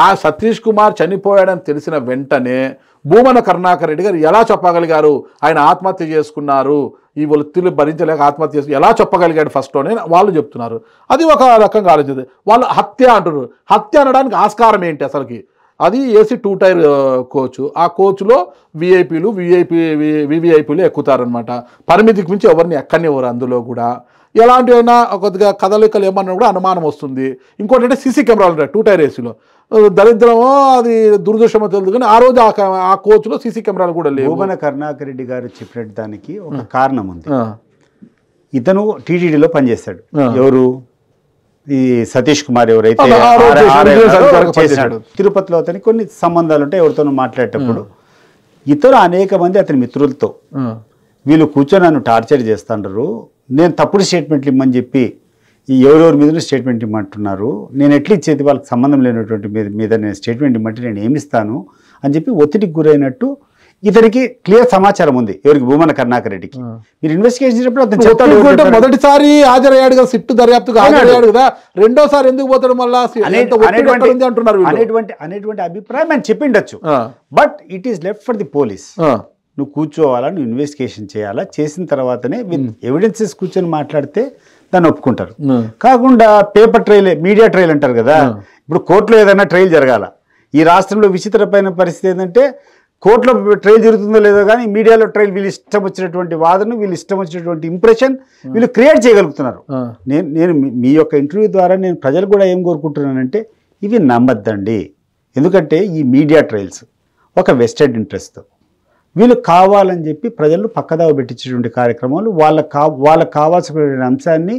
ఆ సతీష్ కుమార్ చనిపోయాడని తెలిసిన వెంటనే భూమన కరుణాకర్ రెడ్డి గారు ఎలా చెప్పగలిగారు ఆయన ఆత్మహత్య చేసుకున్నారు, ఈ ఒత్తిళ్లు భరించలేక ఆత్మహత్య చేసుకు ఎలా చెప్పగలిగాడు ఫస్ట్లోనే వాళ్ళు చెప్తున్నారు. అది ఒక రకంగా ఆలోచించింది. వాళ్ళు హత్య అంటున్నారు. హత్య అనడానికి ఆస్కారం ఏంటి అసలుకి? అది ఏసీ 2 టైర్ కోచ్. ఆ కోచ్లో వివిఐపీలు ఎక్కుతారనమాట. పరిమితికి మించి ఎవరిని ఎక్కనివ్వరు. అందులో కూడా ఎలాంటివైనా కొద్దిగా కదలికలు ఏమన్నా కూడా అనుమానం వస్తుంది. ఇంకోటి అంటే సీసీ కెమెరాలు ఉంటాయి 2 టైర్ ఏసీలో. దరిద్రమో అది దురదృష్టమో తెలియదు కానీ ఆ రోజు ఆ కోచ్లో సీసీ కెమెరాలు కూడా లేవు. భూమన కరుణాకర్ రెడ్డి గారు చెప్పినట్టు దానికి ఒక కారణం ఉంది. ఇతను టీటీడీలో పనిచేస్తాడు. ఎవరు? ఈ సతీష్ కుమార్ ఎవరైతే చేశాడు తిరుపతిలో అతనికి కొన్ని సంబంధాలు ఉంటాయి. ఎవరితోనూ మాట్లాడేటప్పుడు ఇతరు అనేక మంది అతని మిత్రులతో వీళ్ళు కూర్చొని నన్ను టార్చర్ చేస్తుంటారు, నేను తప్పుడు స్టేట్మెంట్లు ఇమ్మని చెప్పి ఎవరెవరి మీద స్టేట్మెంట్ ఇమ్మంటున్నారు, నేను ఎట్లా ఇచ్చేది వాళ్ళకి సంబంధం లేనటువంటి మీద నేను స్టేట్మెంట్ ఇమ్మంటే నేను ఏమిస్తాను అని చెప్పి ఒత్తిడికి గురైనట్టు ఇతనికి క్లియర్ సమాచారం ఉంది. ఎవరికి? భూమన కరుణాకర్ రెడ్డికి. మీరు ఇన్వెస్టిగేషన్ చేసినప్పుడు అతను చెప్తాడు, మొదటిసారి హాజరయ్యాడు కదా, సిట్టు దర్యాప్తుగా హాజరయ్యాడు కదా, రెండోసారి ఎందుకు పోతాడు మళ్ళీ అనేటువంటి అభిప్రాయం ఆయన చెప్పిండొచ్చు. But it is left for the police. నువ్వు కూర్చోవాలా, నువ్వు ఇన్వెస్టిగేషన్ చేయాలా, చేసిన తర్వాతనే విత్ ఎవిడెన్సెస్ కూర్చొని మాట్లాడితే దాన్ని ఒప్పుకుంటారు. కాకుండా పేపర్ ట్రయల్, మీడియా ట్రయల్ అంటారు కదా. ఇప్పుడు కోర్టులో ఏదైనా ట్రయల్ జరగాల. ఈ రాష్ట్రంలో విచిత్రమైన పరిస్థితి ఏంటంటే కోర్టులో ట్రయల్ జరుగుతుందో లేదో కానీ మీడియాలో ట్రయల్ వీళ్ళు ఇష్టం వచ్చినటువంటి వాదన, వీళ్ళు ఇష్టం వచ్చినటువంటి ఇంప్రెషన్ వీళ్ళు క్రియేట్ చేయగలుగుతున్నారు. నేను మీ యొక్క ఇంటర్వ్యూ ద్వారా నేను ప్రజలు కూడా ఏం కోరుకుంటున్నానంటే ఇవి నమ్మద్దండి. ఎందుకంటే ఈ మీడియా ట్రయల్స్ ఒక వెస్టెడ్ ఇంట్రెస్ట్తో వీళ్ళు కావాలని చెప్పి ప్రజలు పక్కదావ పెట్టించేటువంటి కార్యక్రమాలు, వాళ్ళకు కావాల్సిన అంశాన్ని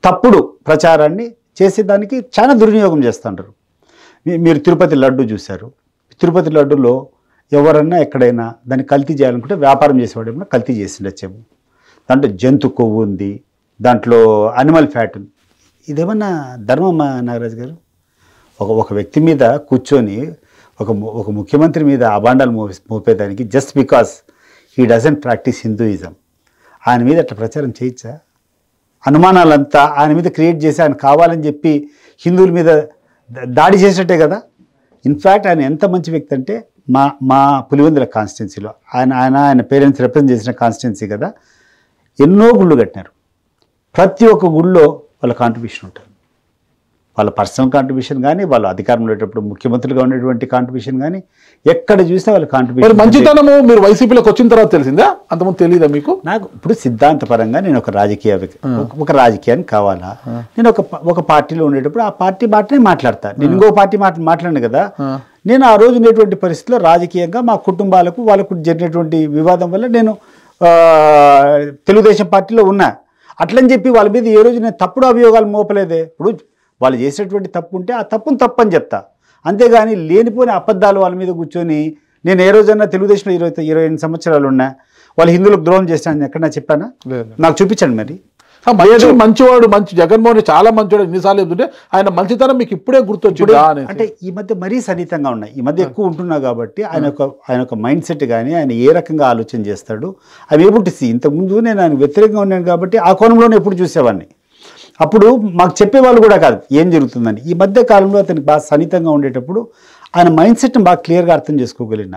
తప్పుడు ప్రచారాన్ని చేసేదానికి చాలా దుర్వినియోగం చేస్తుంటారు. మీరు తిరుపతి లడ్డు చూశారు. తిరుపతి లడ్డులో ఎవరన్నా ఎక్కడైనా దాన్ని కల్తీ చేయాలనుకుంటే వ్యాపారం చేసేవాడు ఏమన్నా కల్తీ చేసిండొచ్చేమో. దాంట్లో జంతు కొవ్వు ఉంది, దాంట్లో అనిమల్ ఫ్యాట్ ఉంది. ఇదేమన్నా ధర్మమ్మా నాగరాజు గారు? ఒక వ్యక్తి మీద కూర్చొని ఒక ముఖ్యమంత్రి మీద అబాండాలు మోపేదానికి just because he doesn't practise Hinduism ఆయన మీద అట్లా ప్రచారం చేయొచ్చా? అనుమానాలంతా ఆయన మీద క్రియేట్ చేసి ఆయన కావాలని చెప్పి హిందువుల మీద దాడి చేసినట్టే కదా. ఇన్ఫ్యాక్ట్ ఆయన ఎంత మంచి వ్యక్తి అంటే మా పులివెందుల కాన్స్టిట్యున్సీలో ఆయన పేరెంట్స్ రిప్రజెంట్ చేసిన కాన్స్టిట్యున్సీ కదా, ఎన్నో గుళ్ళు కట్టినారు. ప్రతి ఒక్క గుళ్ళో వాళ్ళ కాంట్రిబ్యూషన్ ఉంటుంది. వాళ్ళ పర్సనల్ కాంట్రిబ్యూషన్ కానీ, వాళ్ళు అధికారంలో ఉండేటప్పుడు ముఖ్యమంత్రులుగా ఉండేటువంటి కాంట్రిబ్యూషన్ కానీ, ఎక్కడ చూసినా వాళ్ళ కాంట్రిబ్యూషన్. మంచితనము మీరు వైసీపీలోకి వచ్చిన తర్వాత తెలిసిందా? అంతకుముందు తెలియదా మీకు? నాకు ఇప్పుడు సిద్ధాంతపరంగా నేను ఒక రాజకీయానికి కావాలా, నేను ఒక పార్టీలో ఉండేటప్పుడు ఆ పార్టీ మాటనే మాట్లాడతాను. నేను ఇంకో పార్టీ మాట్లాడను కదా. నేను ఆ రోజు ఉండేటువంటి పరిస్థితిలో రాజకీయంగా మా కుటుంబాలకు వాళ్ళకు జరిగినటువంటి వివాదం వల్ల నేను తెలుగుదేశం పార్టీలో ఉన్నా. అట్లని చెప్పి వాళ్ళ మీద ఏ రోజు నేను తప్పుడు అభియోగాలు మోపలేదే. ఇప్పుడు వాళ్ళు చేసేటువంటి తప్పు ఉంటే ఆ తప్పును తప్పని చెప్తా, అంతేగాని లేనిపోని అబద్ధాలు వాళ్ళ మీద కూర్చొని నేను ఏ రోజన్నా తెలుగుదేశంలో 28 సంవత్సరాలు ఉన్నా వాళ్ళు హిందువులకు ద్రోహం చేస్తానని ఎక్కడన్నా చెప్పానా? నాకు చూపించండి. మరి మంచివాడు, మంచి జగన్మోహన్ చాలా మంచివాడు ఎన్నిసార్లు చెప్తుంటే ఆయన మంచితనం మీకు ఇప్పుడే గుర్తొచ్చింది అంటే ఈ మధ్య మరీ సన్నిహితంగా ఉన్నాయి. ఈ మధ్య ఎక్కువ ఉంటున్నా కాబట్టి ఆయన ఒక మైండ్ సెట్ కానీ ఆయన ఏ రకంగా ఆలోచన చేస్తాడు అవి ఏబుల్ టు సీ. ఇంతకుముందు నేను ఆయన వ్యతిరేకంగా ఉన్నాను కాబట్టి ఆ కోణంలోనే ఎప్పుడు చూసేవాడిని. అప్పుడు మాకు చెప్పేవాళ్ళు కూడా కాదు ఏం జరుగుతుందని. ఈ మధ్య కాలంలో అతనికి బాగా సన్నిహితంగా ఉండేటప్పుడు ఆయన మైండ్ సెట్ని బాగా క్లియర్గా అర్థం చేసుకోగలిగిన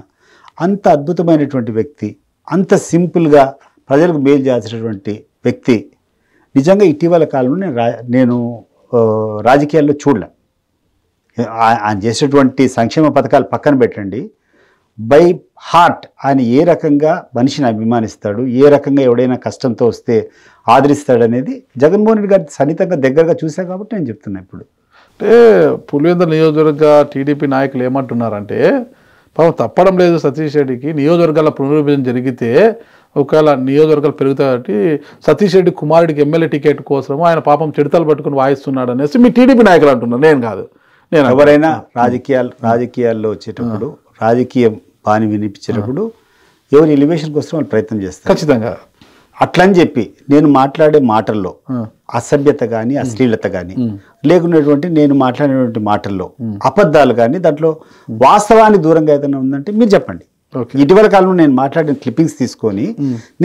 అంత అద్భుతమైనటువంటి వ్యక్తి, అంత సింపుల్గా ప్రజలకు మేలు చేయాల్సినటువంటి వ్యక్తి నిజంగా ఇటీవల కాలంలో నేను రాజకీయాల్లో చూడలే. ఆయన చేసేటువంటి సంక్షేమ పథకాలు పక్కన పెట్టండి, బై హార్ట్ ఆయన ఏ రకంగా మనిషిని అభిమానిస్తాడు, ఏ రకంగా ఎవడైనా కష్టంతో వస్తే ఆదరిస్తాడనేది జగన్మోహన్ రెడ్డి గారి సన్నిహితంగా దగ్గరగా చూసా కాబట్టి నేను చెప్తున్నా. ఇప్పుడు అంటే పులివెందుల నియోజకవర్గ టీడీపీ నాయకులు ఏమంటున్నారంటే పాపం తప్పడం లేదు సతీష్ రెడ్డికి, నియోజకవర్గాల పునర్విభజన జరిగితే ఒకవేళ నియోజకవర్గాలు పెరుగుతాయి, సతీష్ రెడ్డి కుమారుడికి ఎమ్మెల్యే టికెట్ కోసం ఆయన పాపం చిడతలు పట్టుకుని వాయిస్తున్నాడు అనేసి మీ టీడీపీ నాయకులు అంటున్నారు. నేను కాదు. నేను ఎవరైనా రాజకీయాల్లో వచ్చేటప్పుడు రాజకీయం బాని వినిపించేటప్పుడు ఎవరి ఎలివేషన్ కోసం వాళ్ళు ప్రయత్నం చేస్తారు ఖచ్చితంగా. అట్లని చెప్పి నేను మాట్లాడే మాటల్లో అసభ్యత కానీ అశ్లీలత కానీ లేకున్నటువంటి నేను మాట్లాడేటువంటి మాటల్లో అబద్ధాలు కానీ దాంట్లో వాస్తవానికి దూరంగా ఏదైనా ఉందంటే మీరు చెప్పండి. ఇటీవల కాలంలో నేను మాట్లాడిన క్లిప్పింగ్స్ తీసుకొని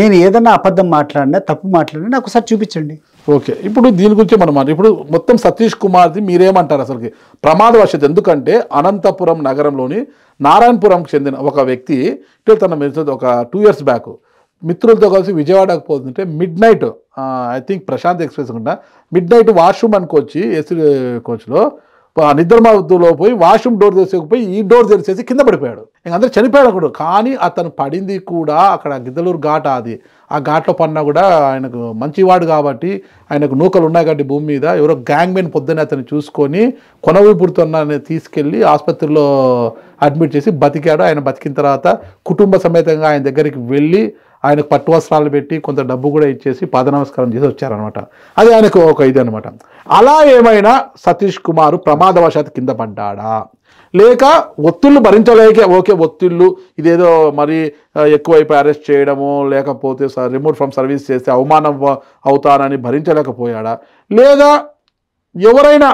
నేను ఏదైనా అబద్ధం మాట్లాడినా తప్పు మాట్లాడినా నాకు ఒకసారి చూపించండి. ఓకే, ఇప్పుడు దీని గురించి మనం ఇప్పుడు మొత్తం సతీష్ కుమార్ది మీరేమంటారు అసలుకి ప్రమాదవశాత్తు? ఎందుకంటే అనంతపురం నగరంలోని నారాయణపురంకి చెందిన ఒక వ్యక్తి ఇటు తన మిత్రులతో ఒక 2 years బ్యాక్ మిత్రులతో కలిసి విజయవాడకు పోతుంటే midnight, I think Prashant Express అనుకుంటా, మిడ్ నైట్ వాష్రూమ్ అనుకొచ్చి ఏసీ కోచ్లో నిద్రమత్తులో పోయి వాష్రూమ్ డోర్ తెరిచేకపోయి ఈ డోర్ తెరిచేసి కింద పడిపోయాడు. ఇంక అందరూ చనిపోయాడు కూడా. కానీ అతను పడింది కూడా అక్కడ గిద్దలూరు ఘాట్, అది ఆ ఘాట్లో పడినా కూడా ఆయనకు మంచివాడు కాబట్టి, ఆయనకు నూకలు ఉన్నాయి కాబట్టి భూమి మీద ఎవరో గ్యాంగ్ మెన్ పొద్దున్నే అతను చూసుకొని కొనవీపుడుతున్న తీసుకెళ్ళి ఆసుపత్రిలో అడ్మిట్ చేసి బతికాడు. ఆయన బతికిన తర్వాత కుటుంబ సమేతంగా ఆయన దగ్గరికి వెళ్ళి ఆయనకు పట్టు వస్త్రాలు పెట్టి కొంత డబ్బు కూడా ఇచ్చేసి పాద నమస్కారం చేసి వచ్చారనమాట. అది ఆయనకు ఒక ఇది అనమాట. అలా ఏమైనా సతీష్ కుమార్ ప్రమాదవశాత్తు కింద పడ్డాడా, లేక ఒత్తిళ్ళు భరించలేక ఓకే ఒత్తిళ్ళు ఇదేదో మరి ఎక్కువైపు అరెస్ట్ చేయడము, లేకపోతే రిమూవ్ ఫ్రమ్ సర్వీస్ చేస్తే అవమానం అవుతానని భరించలేకపోయాడా, లేదా ఎవరైనా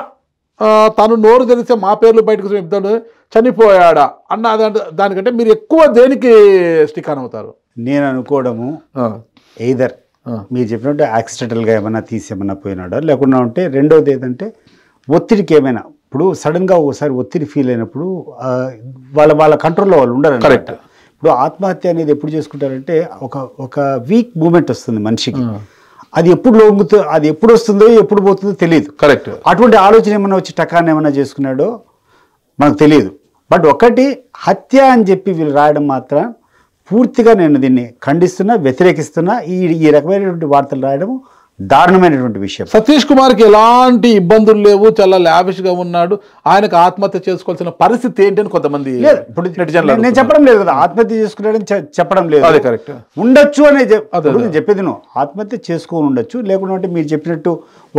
తను నోరు తెరిస్తే మా పేర్లు బయటకు చెప్తాడు చనిపోయాడా అన్న దానికంటే మీరు ఎక్కువ దేనికి స్టిక్ ఆన్ అవుతారు? నేను అనుకోవడము ఎయిదర్ మీరు చెప్పినట్టు యాక్సిడెంటల్గా ఏమైనా ఏమైనా పోయినాడో, లేకుండా ఉంటే రెండోది ఏంటంటే ఒత్తిడికి ఏమైనా, ఇప్పుడు సడన్గా ఒకసారి ఒత్తిడి ఫీల్ అయినప్పుడు వాళ్ళ కంట్రోల్లో వాళ్ళు ఉండరు. కరెక్ట్. ఇప్పుడు ఆత్మహత్య అనేది ఎప్పుడు చేసుకుంటారంటే ఒక వీక్ మూమెంట్ వస్తుంది మనిషికి, అది ఎప్పుడు వస్తుందో ఎప్పుడు పోతుందో తెలియదు. కరెక్ట్. అటువంటి ఆలోచన ఏమైనా వచ్చి టకాన్ని ఏమైనా చేసుకున్నాడో మనకు తెలియదు. బట్ ఒకటి హత్య అని చెప్పి వీళ్ళు రాయడం మాత్రం పూర్తిగా నేను దీన్ని ఖండిస్తున్నా, వ్యతిరేకిస్తున్నా. ఈ రకమైనటువంటి వార్తలు రాయడం దారుణమైనటువంటి విషయం. సతీష్ కుమార్కి ఎలాంటి ఇబ్బందులు లేవు, చాలా లావిష్గా ఉన్నాడు, ఆయనకు ఆత్మహత్య చేసుకోవాల్సిన పరిస్థితి ఏంటి అని కొంతమంది ఇప్పుడు నేను చెప్పడం లేదు కదా ఆత్మహత్య చేసుకున్నాడని చెప్పడం లేదు. అదే కరెక్ట్. ఉండొచ్చు అనే నేను చెప్పేది నువ్వు ఆత్మహత్య చేసుకొని ఉండొచ్చు, లేకుంటే మీరు చెప్పినట్టు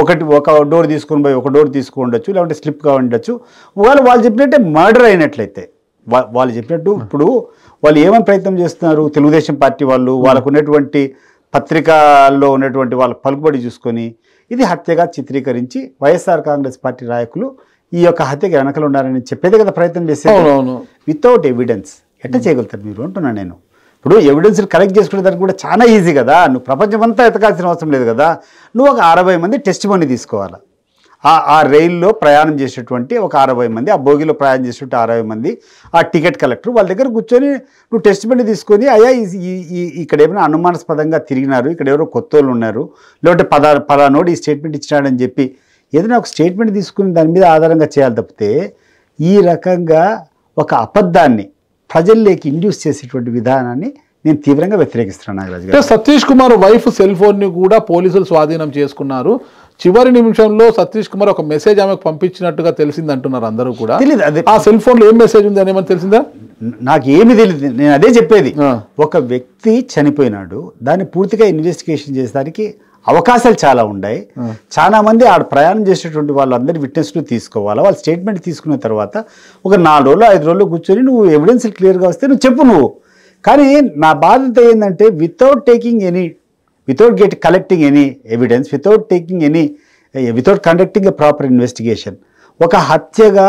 ఒక డోర్ తీసుకొని పోయి ఒక డోర్ తీసుకొని ఉండొచ్చు, లేకుంటే స్లిప్గా ఉండొచ్చు. వాళ్ళు చెప్పినట్టే మర్డర్ అయినట్లయితే వాళ్ళు చెప్పినట్టు ఇప్పుడు వాళ్ళు ఏమని ప్రయత్నం చేస్తున్నారు, తెలుగుదేశం పార్టీ వాళ్ళు వాళ్ళకు ఉన్నటువంటి పత్రికల్లో ఉన్నటువంటి వాళ్ళ పలుకుబడి చూసుకొని ఇది హత్యగా చిత్రీకరించి వైఎస్ఆర్ కాంగ్రెస్ పార్టీ నాయకులు ఈ యొక్క హత్యకి వెనకలు ఉన్నారని చెప్పేదే కదా ప్రయత్నం చేసేది. వితౌట్ ఎవిడెన్స్ ఎట్లా చేయగలుగుతారు మీరు అంటున్నాను నేను. ఇప్పుడు ఎవిడెన్స్ కలెక్ట్ చేసుకునే దానికి కూడా చాలా ఈజీ కదా, నువ్వు ప్రపంచమంతా ఎతకాల్సిన అవసరం లేదు కదా. నువ్వు ఒక 60 మంది టెస్ట్ మనీ తీసుకోవాలి. ఆ రైల్లో ప్రయాణం చేసేటువంటి ఒక 60 మంది, ఆ బోగిలో ప్రయాణం చేసేటువంటి 60 మంది, ఆ టికెట్ కలెక్టర్ వాళ్ళ దగ్గర కూర్చొని నువ్వు టెస్ట్ బండి తీసుకొని అయ్యా ఇక్కడ ఏమైనా అనుమానాస్పదంగా తిరిగినారు, ఇక్కడ ఎవరో కొత్త వాళ్ళు ఉన్నారు, లేదంటే పలానోడు ఈ స్టేట్మెంట్ ఇచ్చినాడని చెప్పి ఏదైనా ఒక స్టేట్మెంట్ తీసుకుని దాని మీద ఆధారంగా చేయాలి తప్పితే ఈ రకంగా ఒక అబద్ధాన్ని ప్రజల్లోకి ఇండ్యూస్ చేసేటువంటి విధానాన్ని నేను తీవ్రంగా వ్యతిరేకిస్తున్నాను. నాగరాజు గారు, సతీష్ కుమార్ వైఫ్ సెల్ ఫోన్ని కూడా పోలీసులు స్వాధీనం చేసుకున్నారు. చివరి నిమిషంలో సతీష్ కుమార్ ఒక మెసేజ్ ఆమెకు పంపించినట్టుగా తెలిసింది అంటున్నారు అందరూ కూడా. తెలియదు అదే ఆ సెల్ ఫోన్ లో ఏం మెసేజ్ ఉంది అని ఏమని తెలిసిందా? నాకు ఏమి తెలియదు. నేను అదే చెప్పేది, ఒక వ్యక్తి చనిపోయినాడు, దాన్ని పూర్తిగా ఇన్వెస్టిగేషన్ చేసేదానికి అవకాశాలు చాలా ఉన్నాయి. చాలా మంది ఆడ ప్రయాణం చేసేటువంటి వాళ్ళందరి విట్నెస్లు తీసుకోవాలి. వాళ్ళ స్టేట్మెంట్ తీసుకున్న తర్వాత ఒక 4 రోజులు 5 రోజులు కూర్చొని నువ్వు ఎవిడెన్స్ క్లియర్గా వస్తే నువ్వు చెప్పు నువ్వు. కానీ నా బాధ్యత ఏంటంటే without collecting any evidence, without conducting a proper investigation, ఒక హత్యగా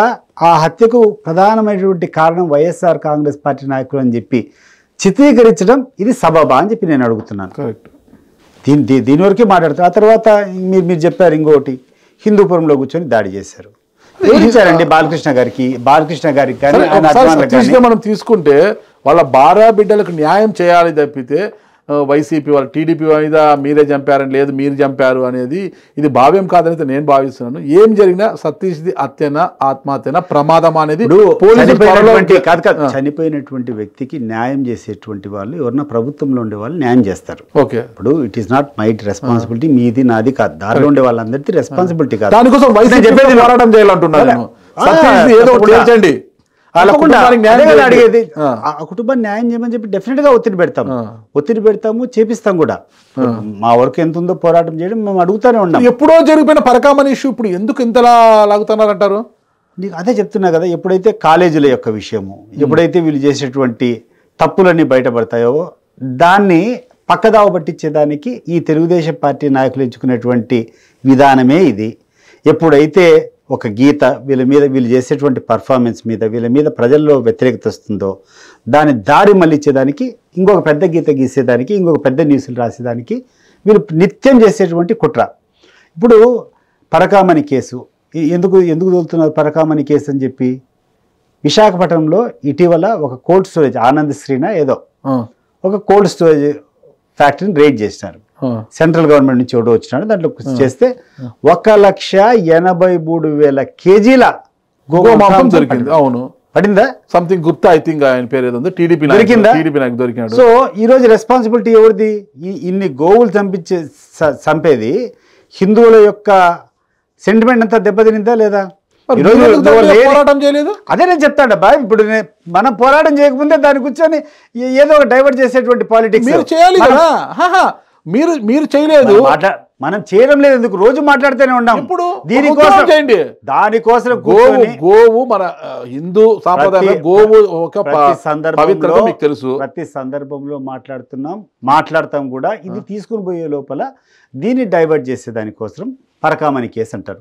ఆ హత్యకు ప్రధానమైనటువంటి కారణం వైఎస్ఆర్ కాంగ్రెస్ పార్టీ నాయకులు అని చెప్పి చిత్రీకరించడం ఇది సబబా అని చెప్పి నేను అడుగుతున్నాను. దీని వరకే మాట్లాడుతాను. ఆ తర్వాత మీరు చెప్పారు ఇంకోటి, హిందూపురంలో కూర్చొని దాడి చేశారు. ఇచ్చారండి బాలకృష్ణ గారికి కానీ మనం తీసుకుంటే వాళ్ళ భార్య బిడ్డలకు న్యాయం చేయాలి తప్పితే వైసీపీ వాళ్ళు టీడీపీ మీద మీరే చంపారని లేదు మీరు చంపారు అనేది ఇది భావ్యం కాదని నేను భావిస్తున్నాను. ఏం జరిగినా సతీష్ది హత్యన ఆత్మహత్యన ప్రమాదం అనేది చనిపోయినటువంటి వ్యక్తికి న్యాయం చేసేటువంటి వాళ్ళు ఎవరన్నా ప్రభుత్వంలో ఉండే వాళ్ళు న్యాయం చేస్తారు. ఓకే, ఇప్పుడు it is not my responsibility, మీది నాది కాదు, దారిలో ఉండే వాళ్ళందరికీ రెస్పాన్సిబిలిటీ కాదు. దానికోసం వైసీపీ పోరాటం చేయాలంటున్నాను. చేయండి అడిగేది ఆ కుటుంబాన్ని న్యాయం చేయమని చెప్పి డెఫినెట్ గా ఒత్తిడి పెడతాము, చేపిస్తాం కూడా. మా వరకు ఎంత ఉందో పోరాటం చేయడం మేము అడుగుతానే ఉన్నాం. ఎప్పుడో జరిగిపోయిన పరకామణి ఇష్యూ ఇప్పుడు ఎందుకు ఇంతలా లాగుతున్నారంటారు? నీకు అదే చెప్తున్నా కదా, ఎప్పుడైతే కాలేజీల యొక్క విషయము, ఎప్పుడైతే వీళ్ళు చేసేటువంటి తప్పులన్నీ బయటపడతాయో దాన్ని పక్కదావ పట్టించేదానికి ఈ తెలుగుదేశం పార్టీ నాయకులు ఎంచుకునేటువంటి విధానమే ఇది. ఎప్పుడైతే ఒక గీత వీళ్ళు చేసేటువంటి పర్ఫార్మెన్స్ మీద వీళ్ళ మీద ప్రజల్లో వ్యతిరేకత వస్తుందో దాని దారి మళ్ళించేదానికి, ఇంకొక పెద్ద గీత గీసేదానికి, ఇంకొక పెద్ద న్యూస్లు రాసేదానికి వీళ్ళు నిత్యం చేసేటువంటి కుట్ర. ఇప్పుడు పరకామణి కేసు ఎందుకు తోలుతున్నారు పరకామణి కేసు అని చెప్పి? విశాఖపట్నంలో ఇటీవల ఒక కోల్డ్ స్టోరేజ్ ఆనంద్ శ్రీనా ఏదో ఒక కోల్డ్ స్టోరేజ్ ఫ్యాక్టరీని రేట్ చేసినారు. సెంట్రల్ గవర్నమెంట్ నుంచి ఒకటి వచ్చినాడు. దాంట్లో చేస్తే 1,83,000 కేజీల గోమాంసం దొరికింది. అవును, పడిందా? సంథింగ్ గుప్తా ఐ థింక్ ఆయన పేరు ఏదో టీడీపీ దొరికిందా? టీడీపీ నాకు దొరికినాడు. సో ఈ రోజు రెస్పాన్సిబిలిటీ ఎవరిది? ఇన్ని గోవులు చంపేది హిందువుల యొక్క సెంటిమెంట్ అంతా దెబ్బతినిందా లేదా? పోరాటం చేయలేదు. అదే నేను చెప్తాను అబ్బా. ఇప్పుడు మనం పోరాటం చేయకముందే దాన్ని కూర్చొని ఏదో ఒక డైవర్ట్ చేసేటువంటి పాలిటిక్స్ మీరు చేయాలి కదా. మీరు చేయలేదు, మనం చేయడం లేదు. ఎందుకు రోజు మాట్లాడుతూనే ఉన్నాం. ఇప్పుడు దీనికోసం చేయండి. దానికోసం గోవు మన హిందూ సాంప్రదాయంలో గోవు ఒక పవిత్రత మీకు తెలుసు. ప్రతి సందర్భంలో మాట్లాడతాం కూడా. ఇది తీసుకుని పోయే లోపల దీన్ని డైవర్ట్ చేసే దానికోసం పరకామణి కేసు అంటారు.